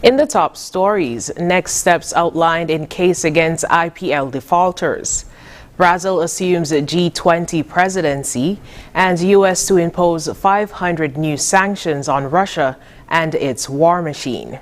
In the top stories, next steps outlined in case against IPL defaulters. Brazil assumes G20 presidency and U.S. to impose 500 new sanctions on Russia and its war machine.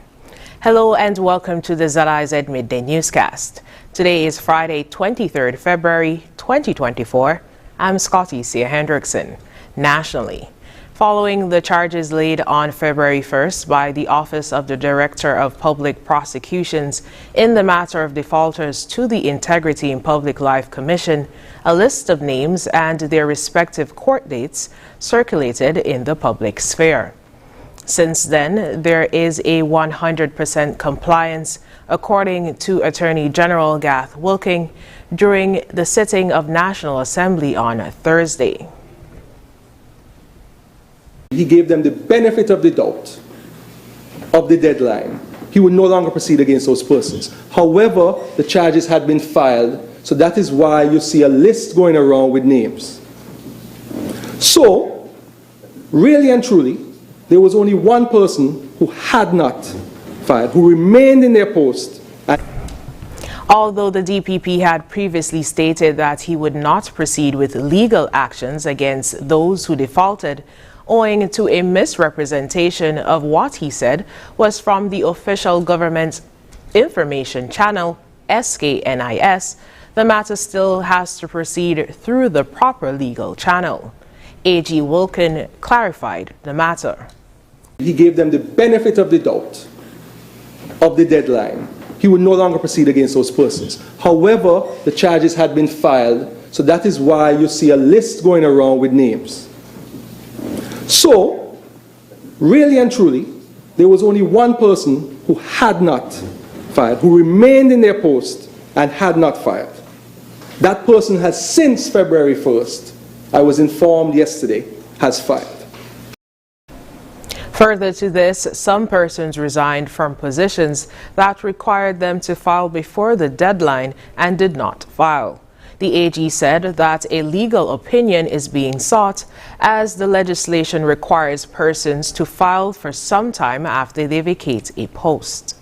Hello and welcome to the ZIZ Midday Newscast. Today is Friday, 23rd February 2024. I'm Scotty Sia Hendrickson. Nationally, following the charges laid on February 1st by the Office of the Director of Public Prosecutions in the matter of defaulters to the Integrity in Public Life Commission, a list of names and their respective court dates circulated in the public sphere. Since then, there is a 100% compliance, according to Attorney General Gath Wilking, during the sitting of National Assembly on Thursday. He gave them the benefit of the doubt of the deadline. He would no longer proceed against those persons. However, the charges had been filed, so that is why you see a list going around with names. So, really and truly, there was only one person who had not filed, who remained in their post. Although the DPP had previously stated that he would not proceed with legal actions against those who defaulted, owing to a misrepresentation of what he said was from the official government information channel, SKNIS, the matter still has to proceed through the proper legal channel. AG Wilkin clarified the matter. He gave them the benefit of the doubt of the deadline. He would no longer proceed against those persons. However, the charges had been filed, so that is why you see a list going around with names. So, really and truly, there was only one person who had not filed, who remained in their post and had not filed. That person has since February 1st, I was informed yesterday, has filed. Further to this, some persons resigned from positions that required them to file before the deadline and did not file. The AG said that a legal opinion is being sought as the legislation requires persons to file for some time after they vacate a post.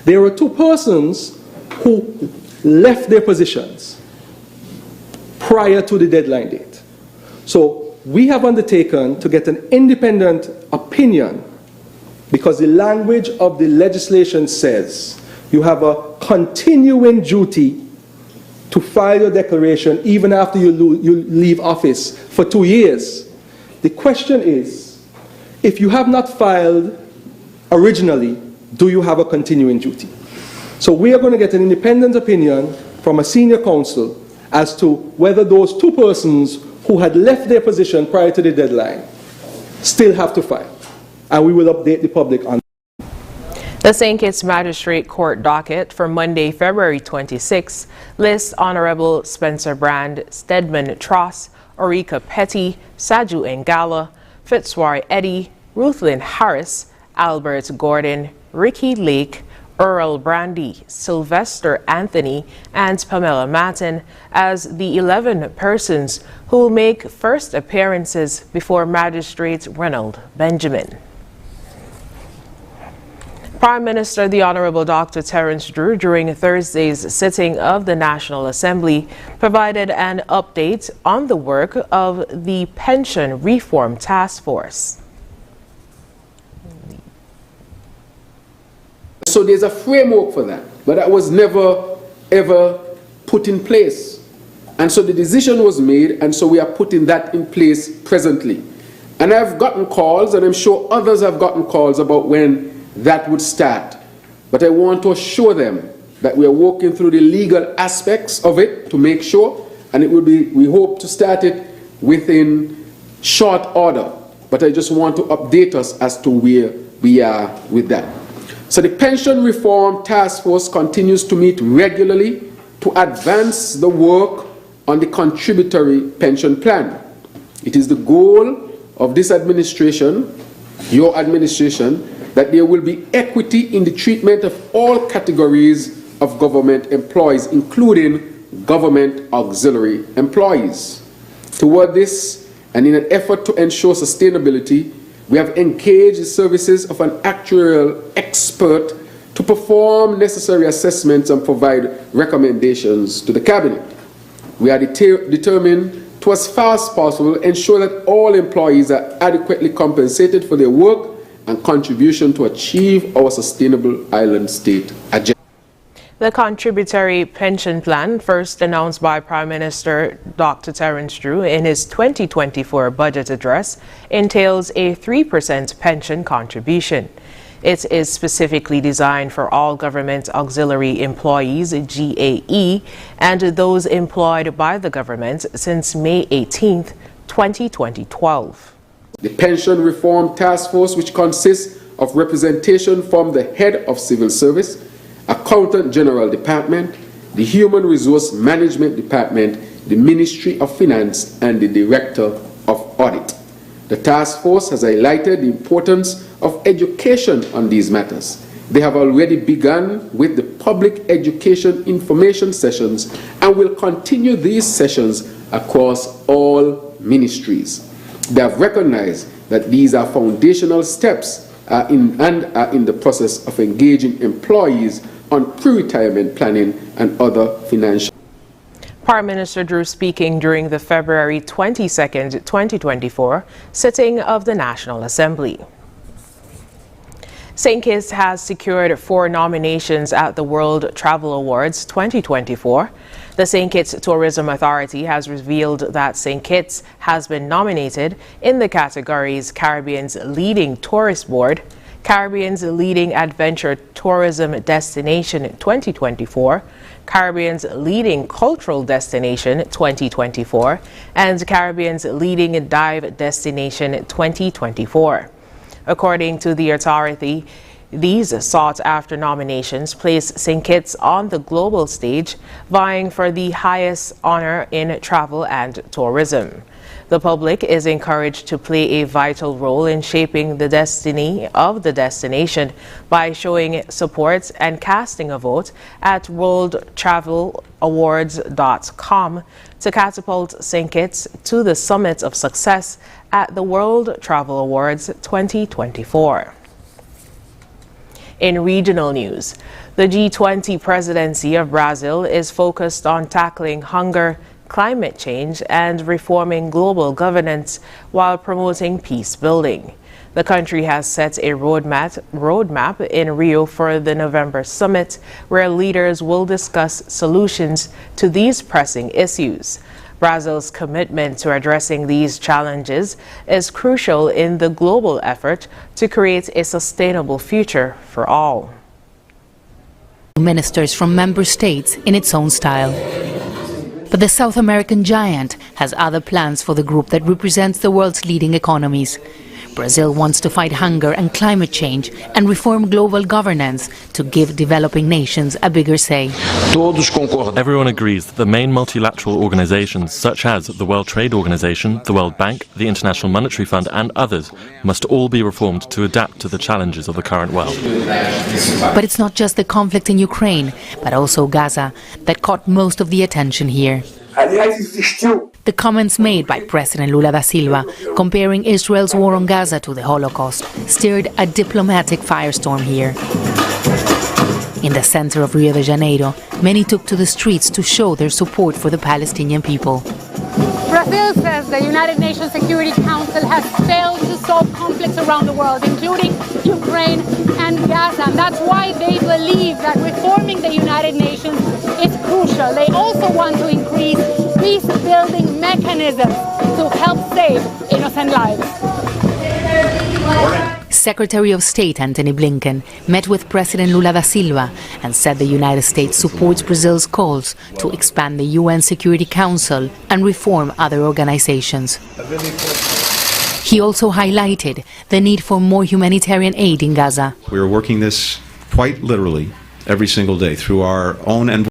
There were two persons who left their positions prior to the deadline date. So we have undertaken to get an independent opinion because the language of the legislation says you have a continuing duty to file your declaration even after you leave office for 2 years. The question is, if you have not filed originally, do you have a continuing duty? So we are going to get an independent opinion from a senior counsel as to whether those two persons who had left their position prior to the deadline still have to file. And we will update the public on. The St. Kitts Magistrate Court docket for Monday, February 26 lists Honorable Spencer Brand, Stedman Tross, Orica Petty, Saju Ngala, Fitzroy Eddy, Ruthlyn Harris, Albert Gordon, Ricky Lake, Earl Brandy, Sylvester Anthony, and Pamela Matten as the 11 persons who will make first appearances before Magistrate Ronald Benjamin. Prime Minister the Honorable Dr. Terence Drew, during Thursday's sitting of the National Assembly, provided an update on the work of the Pension Reform Task Force. So there's a framework for that, but that was never ever put in place. And so the decision was made, and so we are putting that in place presently. And I've gotten calls, and I'm sure others have gotten calls about when that would start. But I want to assure them that we are working through the legal aspects of it to make sure, and it will be, we hope to start it within short order. But I just want to update us as to where we are with that. So the Pension Reform Task Force continues to meet regularly to advance the work on the contributory pension plan. It is the goal of this administration, your administration, that there will be equity in the treatment of all categories of government employees, including government auxiliary employees. Toward this, and in an effort to ensure sustainability, We have engaged the services of an actuarial expert to perform necessary assessments and provide recommendations to the Cabinet. We are determined to, as far as possible, ensure that all employees are adequately compensated for their work and contribution to achieve our sustainable island state agenda. The contributory pension plan, first announced by Prime Minister Dr. Terence Drew in his 2024 budget address, entails a 3% pension contribution. It is specifically designed for all government auxiliary employees, GAE, and those employed by the government since May 18, 2012. The Pension Reform Task Force, which consists of representation from the Head of Civil Service, Accountant General Department, the Human Resource Management Department, the Ministry of Finance, and the Director of Audit. The task force has highlighted the importance of education on these matters. They have already begun with the public education information sessions and will continue these sessions across all ministries. They have recognized that these are foundational steps and are in the process of engaging employees on pre-retirement planning and other financial. Prime Minister Drew speaking during the February 22, 2024 sitting of the National Assembly. St. Kitts has secured 4 nominations at the World Travel Awards 2024. The St. Kitts Tourism Authority has revealed that St. Kitts has been nominated in the categories Caribbean's Leading Tourist Board, Caribbean's Leading Adventure Tourism Destination 2024, Caribbean's Leading Cultural Destination 2024, and Caribbean's Leading Dive Destination 2024. According to the authority, these sought-after nominations place St. Kitts on the global stage, vying for the highest honor in travel and tourism. The public is encouraged to play a vital role in shaping the destiny of the destination by showing support and casting a vote at worldtravelawards.com to catapult St. Kitts to the summit of success at the World Travel Awards 2024. In regional news, the G20 presidency of Brazil is focused on tackling hunger, climate change, and reforming global governance while promoting peace building. The country has set a roadmap in Rio for the November summit, where leaders will discuss solutions to these pressing issues. Brazil's commitment to addressing these challenges is crucial in the global effort to create a sustainable future for all. Ministers from member states in its own style. But the South American giant has other plans for the group that represents the world's leading economies. Brazil wants to fight hunger and climate change and reform global governance to give developing nations a bigger say. Everyone agrees that the main multilateral organizations such as the World Trade Organization, the World Bank, the International Monetary Fund and others must all be reformed to adapt to the challenges of the current world. But it's not just the conflict in Ukraine, but also Gaza that caught most of the attention here. The comments made by President Lula da Silva comparing Israel's war on Gaza to the Holocaust stirred a diplomatic firestorm here. In the center of Rio de Janeiro, many took to the streets to show their support for the Palestinian people. Brazil says the United Nations Security Council has failed to solve conflicts around the world, including Ukraine and Gaza. And that's why they believe that reforming the United Nations is crucial. They also want to increase peace-building mechanisms to help save innocent lives. Secretary of State Antony Blinken met with President Lula da Silva and said the United States supports Brazil's calls to expand the UN Security Council and reform other organizations. He also highlighted the need for more humanitarian aid in Gaza. We are working this quite literally every single day through our own